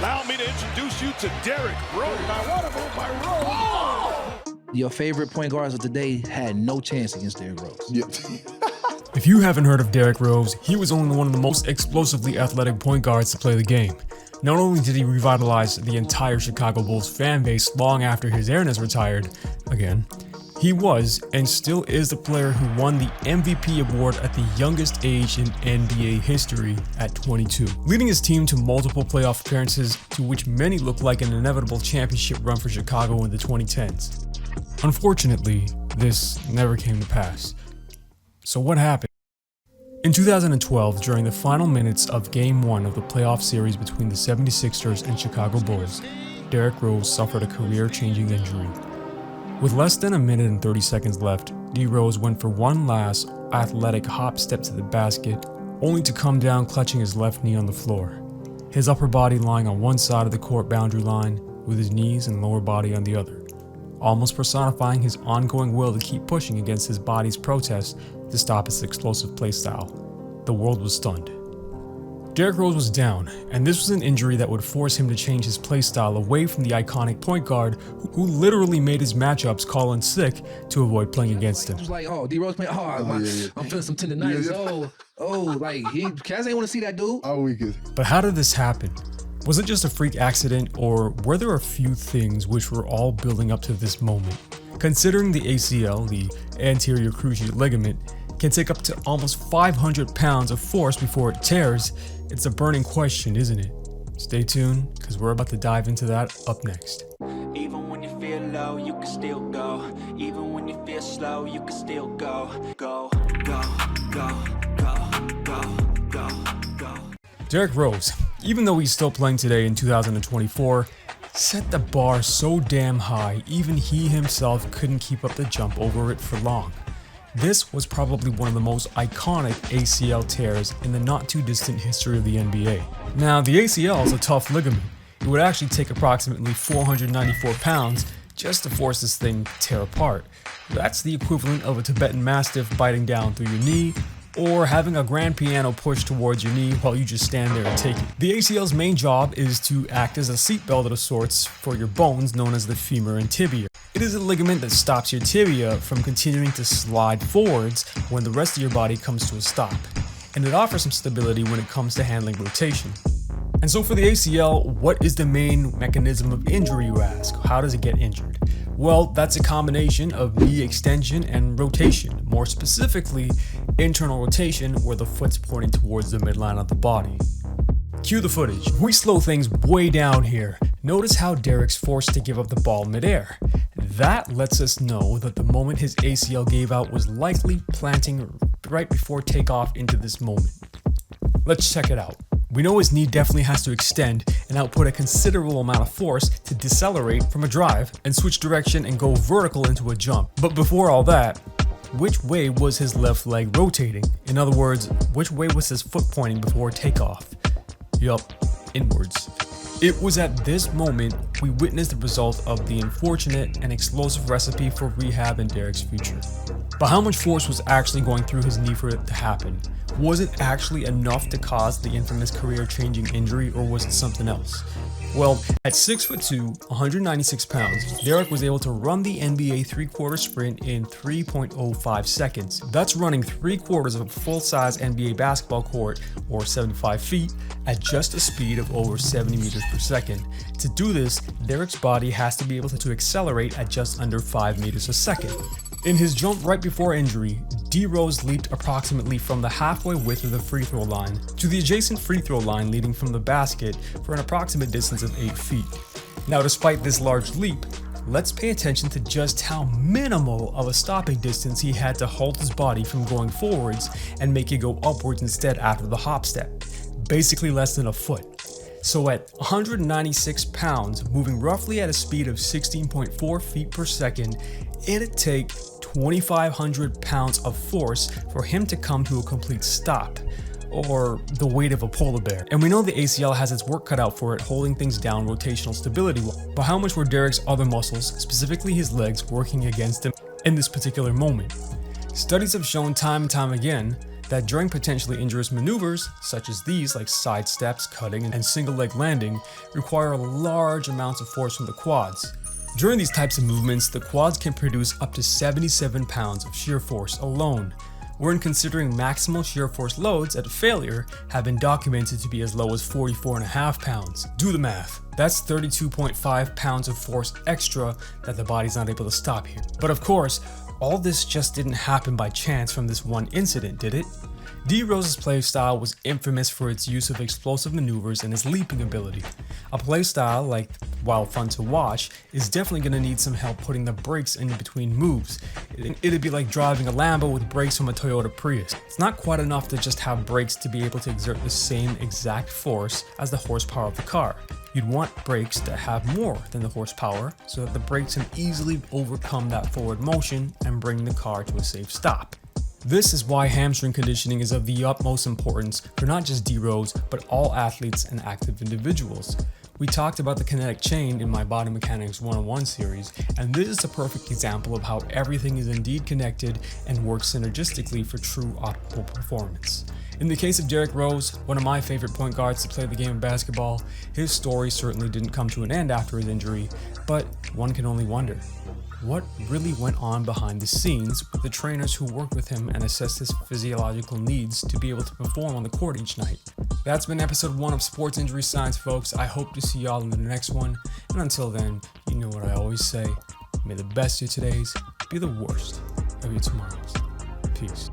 Allow me to introduce you to Derrick Rose. What a move by Rose. Oh! Your favorite point guards of today had no chance against Derrick Rose. Yeah. If you haven't heard of Derrick Rose, he was only one of the most explosively athletic point guards to play the game. Not only did he revitalize the entire Chicago Bulls fan base long after his Ernest retired, again, he was and still is the player who won the MVP award at the youngest age in NBA history at 22, leading his team to multiple playoff appearances to which many look like an inevitable championship run for Chicago in the 2010s. Unfortunately, this never came to pass. So what happened? In 2012, during the final minutes of Game 1 of the playoff series between the 76ers and Chicago Bulls, Derrick Rose suffered a career-changing injury. With less than a minute and 30 seconds left, D. Rose went for one last athletic hop step to the basket, only to come down clutching his left knee on the floor, his upper body lying on one side of the court boundary line with his knees and lower body on the other, almost personifying his ongoing will to keep pushing against his body's protest to stop its explosive playstyle. The world was stunned. Derrick Rose was down, and this was an injury that would force him to change his playstyle away from the iconic point guard who literally made his matchups call in sick to avoid playing against him. It was like, oh, D Rose playing hard. I'm feeling some tendonitis. Like Kaz ain't want to see that dude. All weekend. But how did this happen? Was it just a freak accident, or were there a few things which were all building up to this moment? Considering the ACL, the anterior cruciate ligament, can take up to almost 500 pounds of force before it tears, it's a burning question, isn't it? Stay tuned, because we're about to dive into that up next. Even when you feel low, you can still go. Even when you feel slow, you can still go. Go, go, go, go, go, go, go. Derrick Rose, even though he's still playing today in 2024, set the bar so damn high even he himself couldn't keep up the jump over it for long. This was probably one of the most iconic ACL tears in the not too distant history of the NBA. Now, the ACL is a tough ligament. It would actually take approximately 494 pounds just to force this thing to tear apart. That's the equivalent of a Tibetan Mastiff biting down through your knee, or having a grand piano pushed towards your knee while you just stand there and take it. The ACL's main job is to act as a seatbelt of sorts for your bones known as the femur and tibia. It is a ligament that stops your tibia from continuing to slide forwards when the rest of your body comes to a stop, and it offers some stability when it comes to handling rotation. And so for the ACL, what is the main mechanism of injury, you ask? How does it get injured? Well, that's a combination of knee extension and rotation, more specifically, internal rotation where the foot's pointing towards the midline of the body. Cue the footage. We slow things way down here. Notice how Derrick's forced to give up the ball midair. That lets us know that the moment his ACL gave out was likely planting right before takeoff into this moment. Let's check it out. We know his knee definitely has to extend and output a considerable amount of force to decelerate from a drive and switch direction and go vertical into a jump. But before all that, which way was his left leg rotating? In other words, which way was his foot pointing before takeoff? Yup, inwards. It was at this moment we witnessed the result of the unfortunate and explosive recipe for rehab in Derrick's future. But how much force was actually going through his knee for it to happen? Was it actually enough to cause the infamous career-changing injury, or was it something else? Well, at 6'2", 196 pounds, Derrick was able to run the NBA three-quarter sprint in 3.05 seconds. That's running 3/4 of a full-size NBA basketball court, or 75 feet, at just a speed of over 70 meters per second. To do this, Derrick's body has to be able to accelerate at just under 5 meters a second. In his jump right before injury, D. Rose leaped approximately from the halfway width of the free throw line to the adjacent free throw line leading from the basket for an approximate distance of 8 feet. Now, despite this large leap, let's pay attention to just how minimal of a stopping distance he had to halt his body from going forwards and make it go upwards instead after the hop step. Basically less than a foot. So at 196 pounds, moving roughly at a speed of 16.4 feet per second, it'd take 2,500 pounds of force for him to come to a complete stop, or the weight of a polar bear. And we know the ACL has its work cut out for it holding things down rotational stability, but how much were Derrick's other muscles, specifically his legs, working against him in this particular moment? Studies have shown time and time again that during potentially injurious maneuvers, such as these like side steps, cutting, and single leg landing, require large amounts of force from the quads. During these types of movements, the quads can produce up to 77 pounds of shear force alone, wherein considering maximal shear force loads at failure have been documented to be as low as 44.5 pounds. Do the math. That's 32.5 pounds of force extra that the body's not able to stop here. But of course, all this just didn't happen by chance from this one incident, did it? D. Rose's playstyle was infamous for its use of explosive maneuvers and his leaping ability. A playstyle, like, while fun to watch, is definitely going to need some help putting the brakes in between moves. It'd be like driving a Lambo with brakes from a Toyota Prius. It's not quite enough to just have brakes to be able to exert the same exact force as the horsepower of the car. You'd want brakes that have more than the horsepower so that the brakes can easily overcome that forward motion and bring the car to a safe stop. This is why hamstring conditioning is of the utmost importance for not just D. Rose, but all athletes and active individuals. We talked about the kinetic chain in my Body Mechanics 101 series, and this is a perfect example of how everything is indeed connected and works synergistically for true optimal performance. In the case of Derrick Rose, one of my favorite point guards to play the game of basketball, his story certainly didn't come to an end after his injury, but one can only wonder. What really went on behind the scenes with the trainers who worked with him and assessed his physiological needs to be able to perform on the court each night? That's been episode 1 of Sports Injury Science, folks. I hope to see y'all in the next one. And until then, you know what I always say. May the best of your todays be the worst of your tomorrows. Peace.